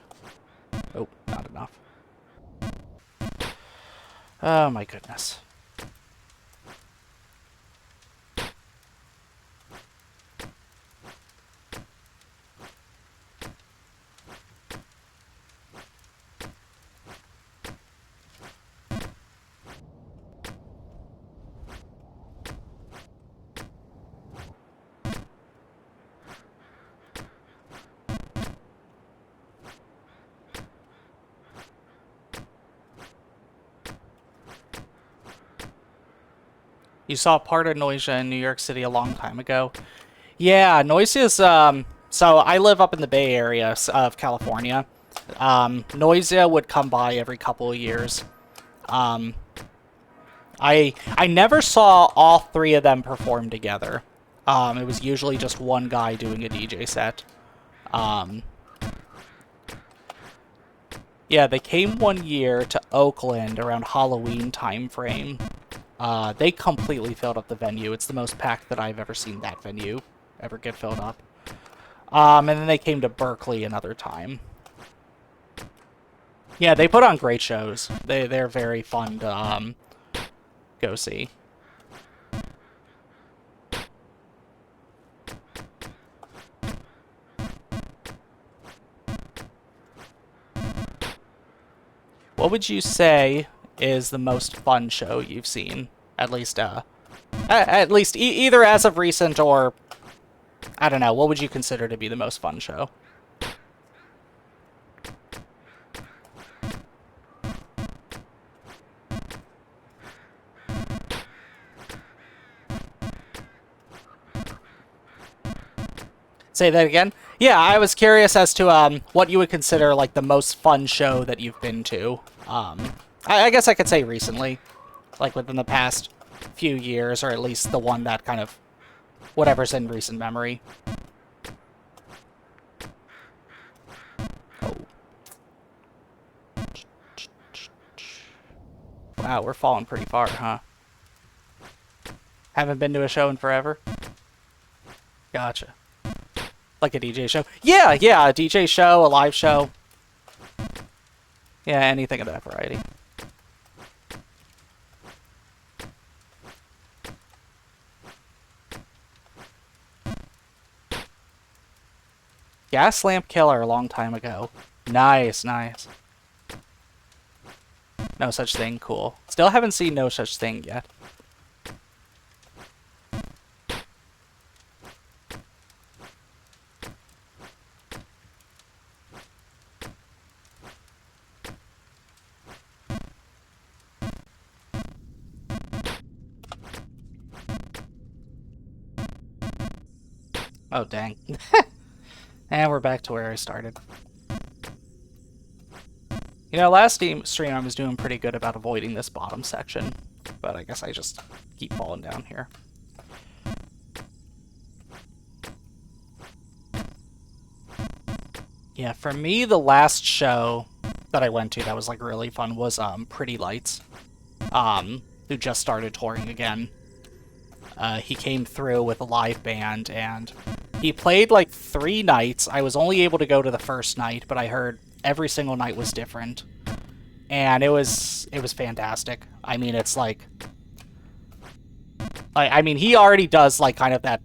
Oh, not enough. Oh my goodness. You saw part of Noisia in New York City a long time ago. Yeah, Noisia's, so I live up in the Bay Area of California. Noisia would come by every couple of years. Um, I never saw all three of them perform together. It was usually just one guy doing a DJ set. Um, yeah, they came one year to Oakland around Halloween time frame. They completely filled up the venue. It's the most packed that I've ever seen that venue ever get filled up. And then they came to Berkeley another time. Yeah, they put on great shows. They're very fun to go see. What would you say is the most fun show you've seen? At least, either as of recent or, I don't know, what would you consider to be the most fun show? Say that again? Yeah, I was curious as to what you would consider like the most fun show that you've been to. I guess I could say recently, like within the past few years, or at least the one that kind of whatever's in recent memory. Oh. Wow, we're falling pretty far, huh? Haven't been to a show in forever? Gotcha. Like a DJ show? Yeah, yeah, a DJ show, a live show. Yeah, anything of that variety. Gas Lamp Killer a long time ago. Nice, nice. No Such Thing, cool. Still haven't seen No Such Thing yet. Oh, dang. And we're back to where I started. You know, last stream I was doing pretty good about avoiding this bottom section, but I guess I just keep falling down here. Yeah, for me, the last show that I went to that was like really fun was Pretty Lights, who just started touring again. He came through with a live band, and he played like 3 nights. I was only able to go to the first night, but I heard every single night was different, and it was fantastic. I mean, it's like, I mean, he already does like kind of that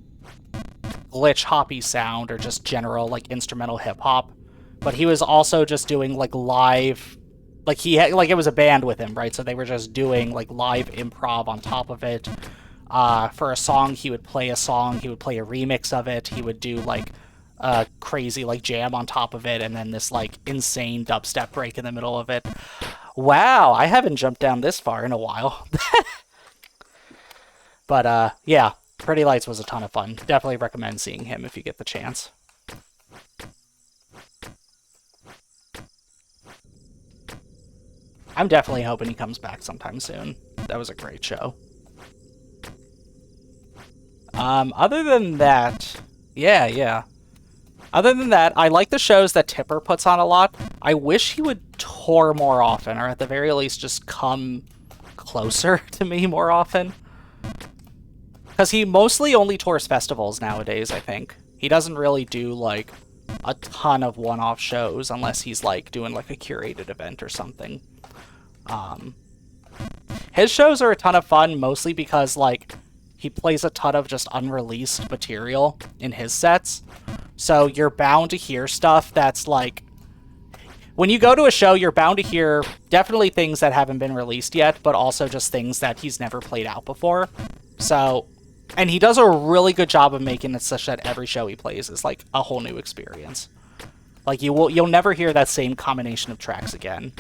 glitch hoppy sound or just general like instrumental hip hop, but he was also just doing like live, like he had, like it was a band with him, right? So they were just doing like live improv on top of it. For a song, he would play a song, he would play a remix of it, he would do like a crazy like jam on top of it, and then this like insane dubstep break in the middle of it. Wow, I haven't jumped down this far in a while. But yeah, Pretty Lights was a ton of fun. Definitely recommend seeing him if you get the chance. I'm definitely hoping he comes back sometime soon. That was a great show. Other than that, yeah. Other than that, I like the shows that Tipper puts on a lot. I wish he would tour more often, or at the very least just come closer to me more often. Because he mostly only tours festivals nowadays, I think. He doesn't really do, like, a ton of one-off shows unless he's like doing like a curated event or something. His shows are a ton of fun, mostly because like he plays a ton of just unreleased material in his sets. So you're bound to hear stuff that's like, when you go to a show, you're bound to hear definitely things that haven't been released yet, but also just things that he's never played out before. So, and he does a really good job of making it such that every show he plays is like a whole new experience. Like you'll never hear that same combination of tracks again.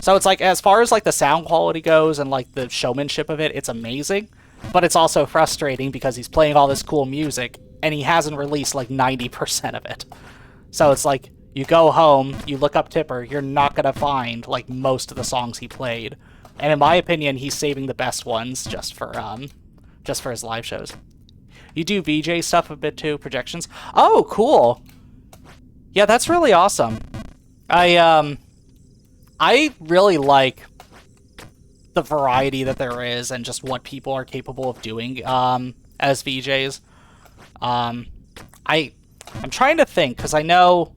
So it's like, as far as like the sound quality goes and like the showmanship of it, it's amazing. But it's also frustrating because he's playing all this cool music and he hasn't released like 90% of it. So it's like, you go home, you look up Tipper, you're not going to find like most of the songs he played. And in my opinion, he's saving the best ones just for his live shows. You do VJ stuff a bit too, projections. Oh, cool. Yeah, that's really awesome. I really like the variety that there is and just what people are capable of doing as VJs. I'm trying to think, because I know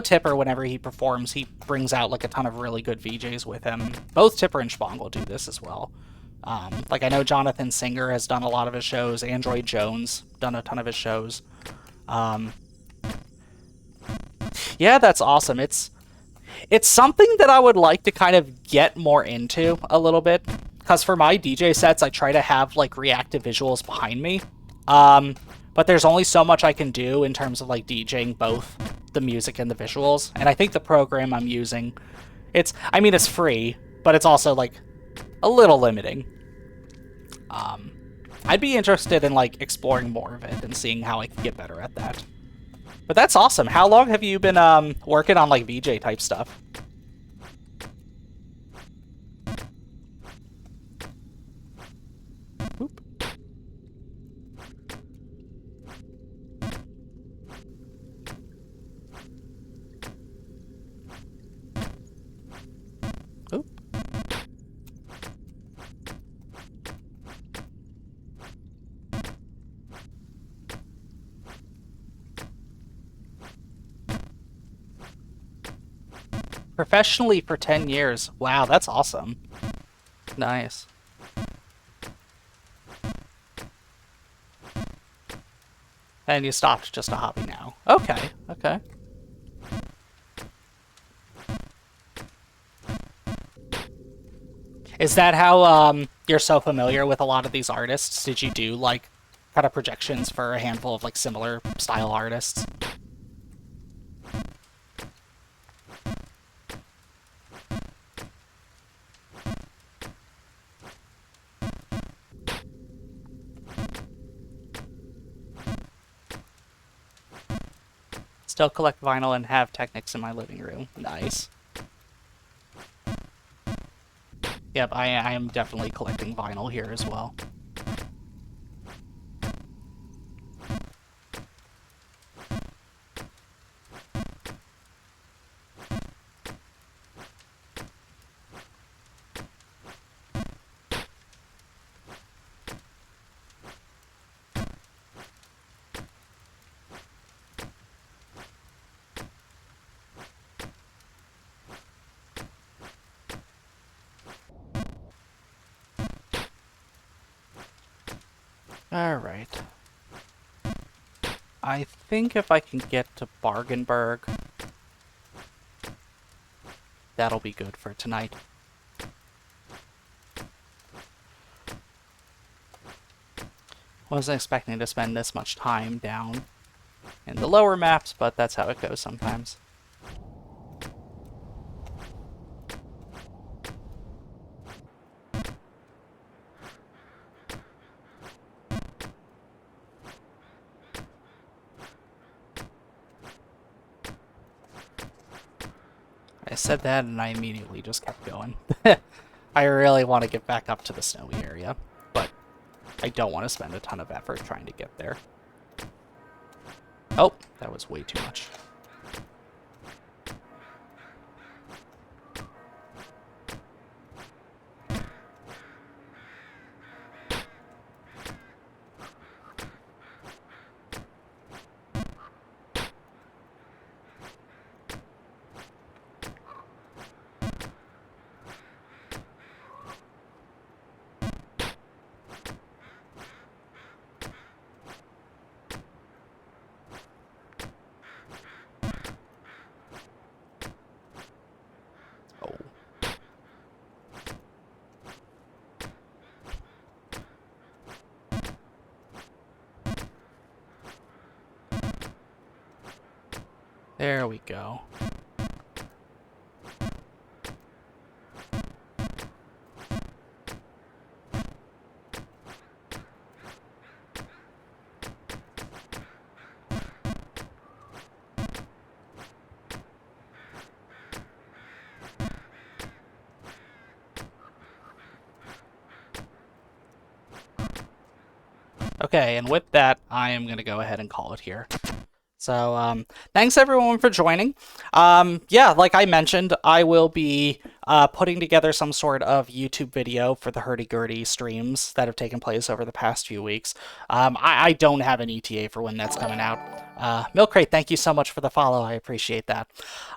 Tipper, whenever he performs, he brings out like a ton of really good VJs with him. Both Tipper and Spongel do this as well. Like I know Jonathan Singer has done a lot of his shows. Android Jones done a ton of his shows. Yeah, that's awesome. It's something that I would like to kind of get more into a little bit, because for my DJ sets, I try to have like reactive visuals behind me. But there's only so much I can do in terms of like DJing both the music and the visuals. And I think the program I'm using, it's free, but it's also like a little limiting. I'd be interested in like exploring more of it and seeing how I can get better at that. But that's awesome. How long have you been working on like VJ type stuff? Oop. Oop. Professionally for 10 years. Wow, that's awesome. Nice. And you stopped just a hobby now. Okay, okay. Is that how you're so familiar with a lot of these artists? Did you do like kind of projections for a handful of like similar style artists? Still collect vinyl and have Technics in my living room. Nice. Yep, I am definitely collecting vinyl here as well. Alright. I think if I can get to Bargenberg, that'll be good for tonight. Wasn't expecting to spend this much time down in the lower maps, but that's how it goes sometimes. I said that and I immediately just kept going. I really want to get back up to the snowy area, but I don't want to spend a ton of effort trying to get there. Oh, that was way too much. There we go. Okay, and with that, I am going to go ahead and call it here. So, thanks everyone for joining. Yeah, like I mentioned, I will be putting together some sort of YouTube video for the hurdy-gurdy streams that have taken place over the past few weeks. I don't have an ETA for when that's coming out. Milk Crate, thank you so much for the follow. I appreciate that.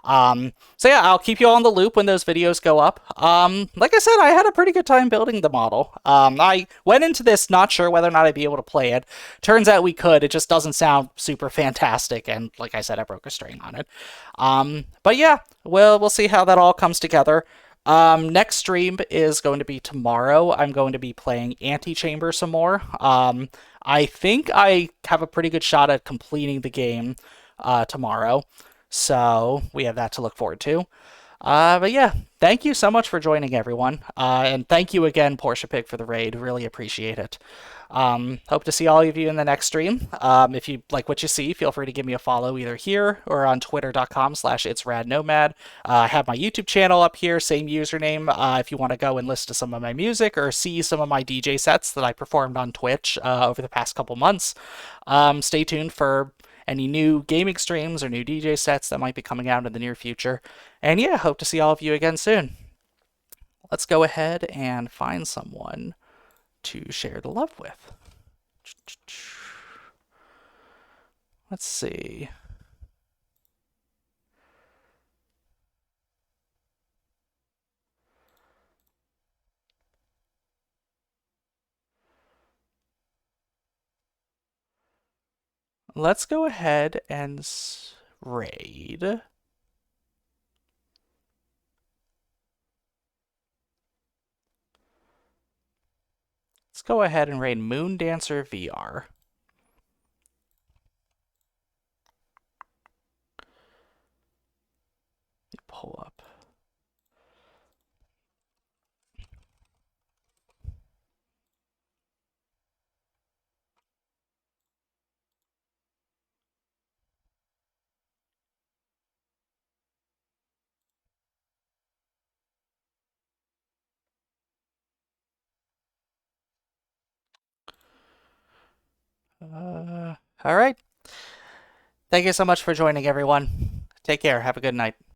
So yeah, I'll keep you on the loop when those videos go up. Like I said, I had a pretty good time building the model. I went into this not sure whether or not I'd be able to play it. Turns out we could. It just doesn't sound super fantastic, and like I said, I broke a string on it. But yeah, we'll see how that all comes together. Next stream is going to be tomorrow. I'm going to be playing Antichamber some more. I think I have a pretty good shot at completing the game tomorrow. So we have that to look forward to. But yeah, thank you so much for joining, everyone. And thank you again, Portia Pig, for the raid. Really appreciate it. Hope to see all of you in the next stream. If you like what you see, feel free to give me a follow either here or on twitter.com/itsradnomad. I have my YouTube channel up here, same username. If you want to go and listen to some of my music or see some of my DJ sets that I performed on Twitch over the past couple months, stay tuned for any new gaming streams or new DJ sets that might be coming out in the near future. And yeah, hope to see all of you again soon. Let's go ahead and find someone to share the love with. Let's see. Let's go ahead and raid. Let's go ahead and raid Moon Dancer VR. Let me pull up. All right. Thank you so much for joining, everyone. Take care. Have a good night.